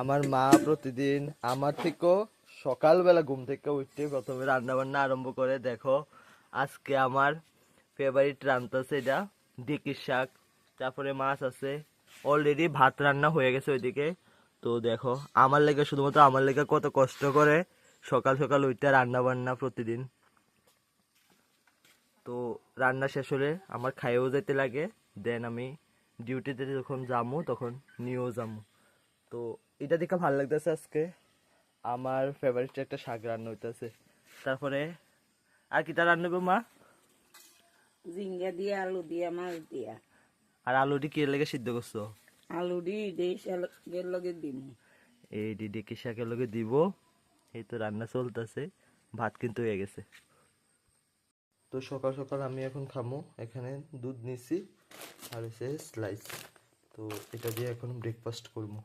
আমার মা প্রতিদিন আমার থেকেও সকালবেলা ঘুম থেকে উঠতে প্রথমে রান্না বান্না আরম্ভ করে। দেখো আজকে আমার ফেভারিট রান্না আছে এটা ঢেঁকির শাক, তারপরে মাছ আছে। অলরেডি ভাত রান্না হয়ে গেছে ওইদিকে। তো দেখো আমার লেগে, শুধুমাত্র আমার লেগে কত কষ্ট করে সকাল সকাল উঠতে রান্না বান্না প্রতিদিন। তো রান্না শেষ হলে আমার খাইয়েও যেতে লাগে, দেন আমি ডিউটিতে যখন যাবো তখন নিয়েও যাবো। তো এটা দেখে ভালো লাগতেছে। আজকে আমার ফেভারিট একটা শাক রান্না হইতেছে। তারপরে আর কিটা রান্না করবো মা? ঝিঙ্গা দিয়া আলু দিয়া মাছ দিয়া। আর আলুটি কি লেগে সিদ্ধ করছো? আলু দি দেশ লগে দিম। এই ডিডি শাকের লগে দিব। এই তো রান্না চলতেছে, ভাত কিন্তু হয়ে গেছে। তো সকাল সকাল আমি এখন খামো। এখানে দুধ নিছি আর হচ্ছে স্লাইস। তো এটা দিয়ে এখন ব্রেকফাস্ট করবো।